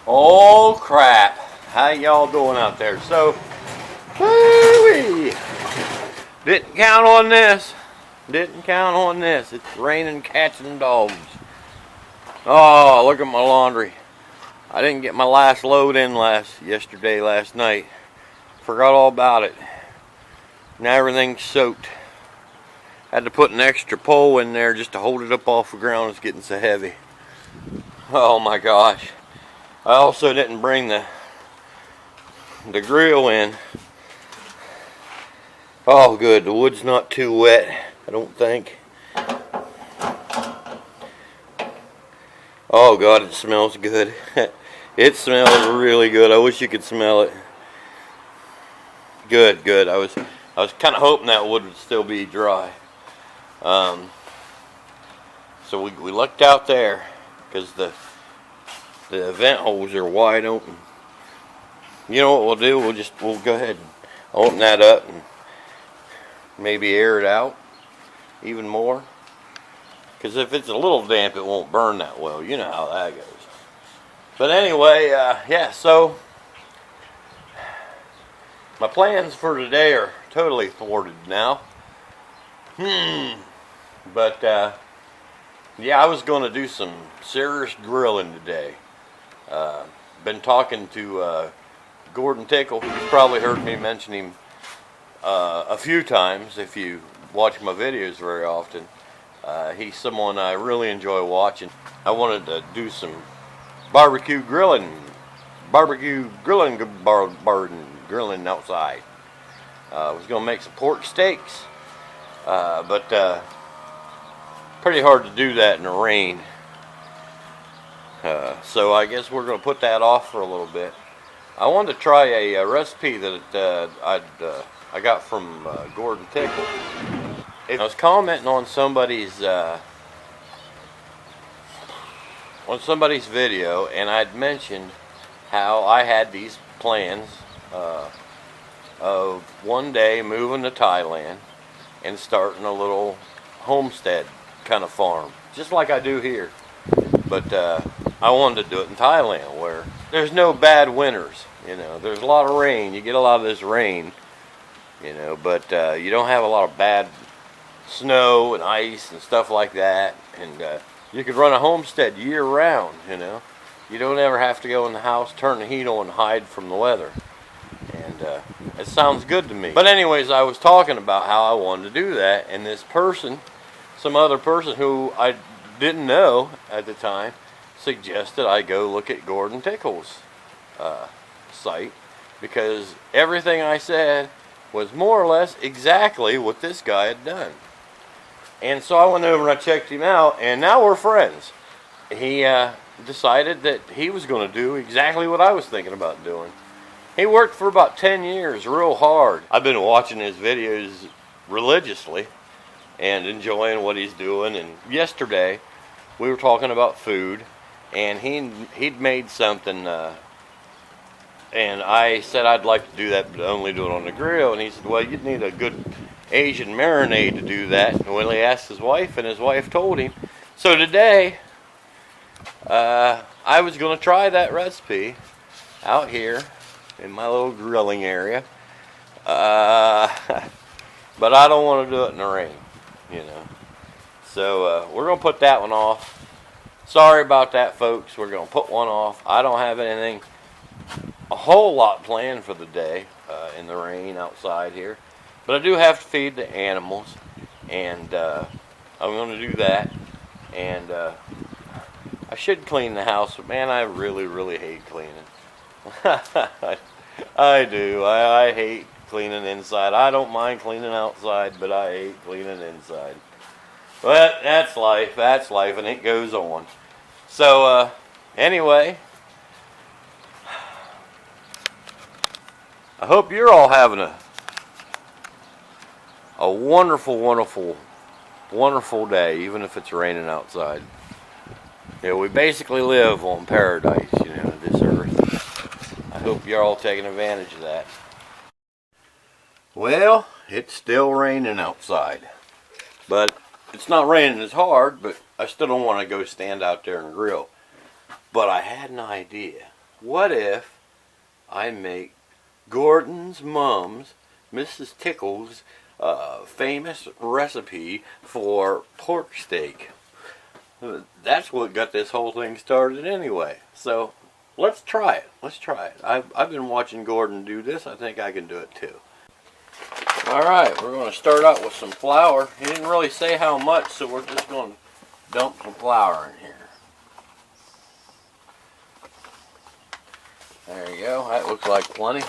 Oh crap, how y'all doing out there? So, woo-wee. Didn't count on this. Didn't count on this. It's raining cats and dogs. Oh, look at my laundry. I didn't get my last load in last night. Forgot all about it. Now everything's soaked. Had to put an extra pole in there just to hold it up off the ground. It's getting so heavy. Oh my gosh. I also didn't bring the grill in. Oh good, the wood's not too wet, I don't think. Oh god, it smells good. It smells really good. I wish you could smell it. Good, good. I was kind of hoping that wood would still be dry. So we looked out there because the vent holes are wide open. You know what we'll do? We'll go ahead and open that up and maybe air it out even more. Because if it's a little damp, it won't burn that well. You know how that goes. But anyway, yeah. So my plans for today are totally thwarted now. But yeah, I was going to do some serious grilling today. Been talking to Gordon Tickle. You've probably heard me mention him a few times if you watch my videos very often. He's someone I really enjoy watching. I wanted to do some barbecue grilling outside. I was going to make some pork steaks, but pretty hard to do that in the rain. So I guess we're going to put that off for a little bit. I wanted to try a recipe that I got from Gordon Tickle. I was commenting on somebody's video, and I'd mentioned how I had these plans of one day moving to Thailand and starting a little homestead kind of farm, just like I do here. But I wanted to do it in Thailand where there's no bad winters. You know, there's a lot of rain. You get a lot of this rain, you know, but you don't have a lot of bad snow and ice and stuff like that. And you could run a homestead year round, you know. You don't ever have to go in the house, turn the heat on, and hide from the weather. And it sounds good to me. But anyways, I was talking about how I wanted to do that, and this person, some other person who I didn't know at the time, suggested I go look at Gordon Tickle's site, because everything I said was more or less exactly what this guy had done. And so I went over and I checked him out, and now we're friends. He decided that he was going to do exactly what I was thinking about doing. He worked for about 10 years real hard. I've been watching his videos religiously and enjoying what he's doing. And yesterday we were talking about food, and he'd made something, and I said I'd like to do that, but only do it on the grill. And he said, well, you'd need a good Asian marinade to do that. And when he asked his wife, and his wife told him. So today I was going to try that recipe out here in my little grilling area, but I don't want to do it in the rain, you know. So we're going to put that one off. Sorry about that, folks. We're going to put one off. I don't have anything a whole lot planned for the day in the rain outside here, but I do have to feed the animals, and I'm going to do that. And I should clean the house, but man, I really hate cleaning. I do. I hate cleaning inside. I don't mind cleaning outside, but I hate cleaning inside. But that's life, and it goes on. So, anyway, I hope you're all having a wonderful day, even if it's raining outside. You know, we basically live on paradise, you know, this earth. I hope you're all taking advantage of that. Well, it's still raining outside. But it's not raining as hard, but I still don't want to go stand out there and grill. But I had an idea. what if I make Gordon's mom's, Mrs. Tickle's, famous recipe for pork steak? That's what got this whole thing started anyway. So let's try it. Let's try it. I've been watching Gordon do this. I think I can do it too. Alright, we're going to start out with some flour. He didn't really say how much, so we're just going to dump some flour in here. There you go. That looks like plenty.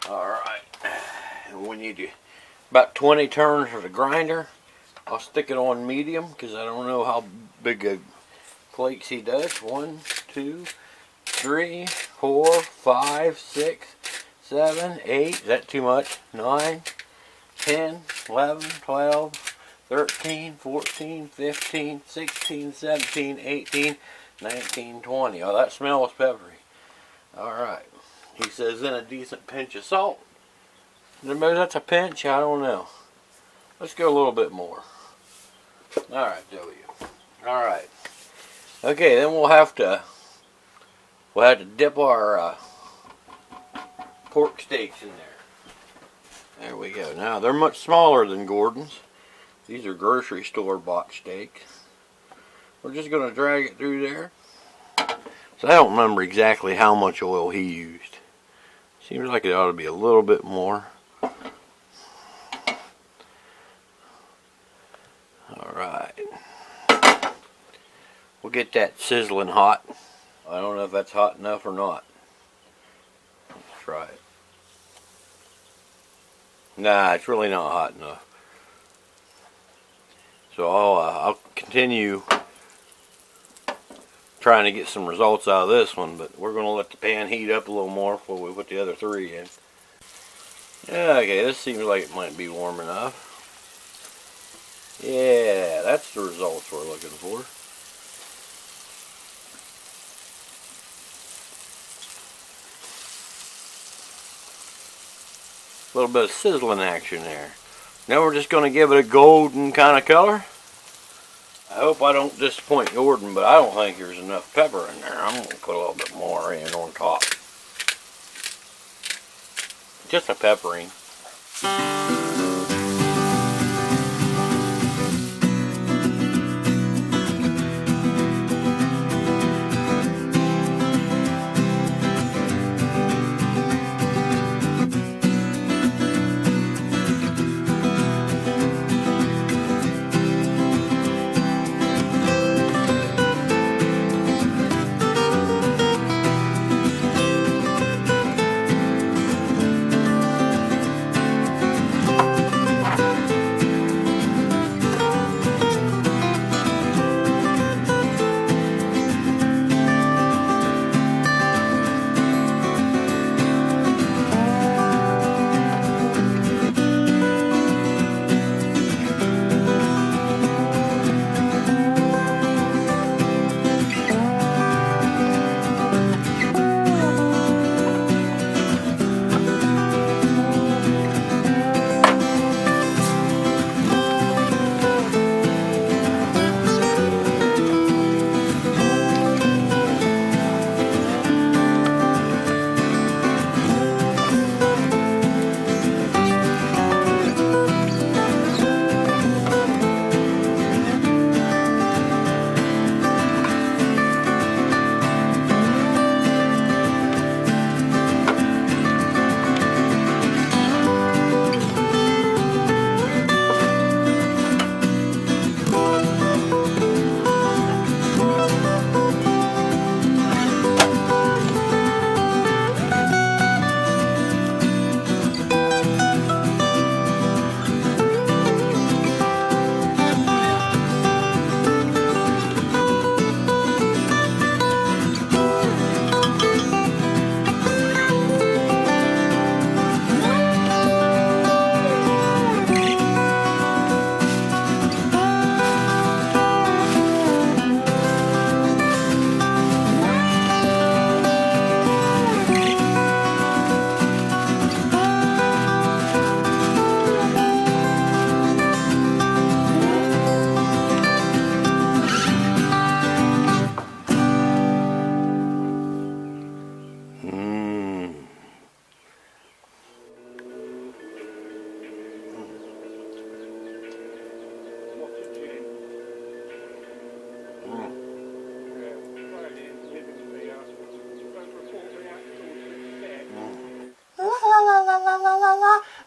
Alright. And we need about 20 turns for the grinder. I'll stick it on medium because I don't know how big a flakes he does. 1, 2, 3, 4, 5, 6, 7, 8. Is that too much? 9, 10, 11, 12, 13, 14, 15, 16, 17, 18, 19, 20. Oh, that smells peppery. Alright. He says then a decent pinch of salt. Maybe that's a pinch? I don't know. Let's go a little bit more. Alright, W. Alright. Okay, then we'll have to dip our pork steaks in there. There we go. Now they're much smaller than Gordon's. These are grocery store bought steaks. We're just going to drag it through there. So I don't remember exactly how much oil he used. Seems like it ought to be a little bit more. Alright. We'll get that sizzling hot. I don't know if that's hot enough or not. Let's try it. Nah, it's really not hot enough. So I'll continue trying to get some results out of this one, but we're going to let the pan heat up a little more before we put the other 3 in. Okay, this seems like it might be warm enough. Yeah, that's the results we're looking for. A little bit of sizzling action there. Now we're just going to give it a golden kind of color. I hope I don't disappoint Gordon, but I don't think there's enough pepper in there. I'm going to put a little bit more in on top. Just a peppering.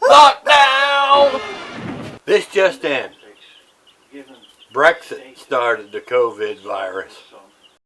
Lockdown! This just in. Brexit started the COVID virus.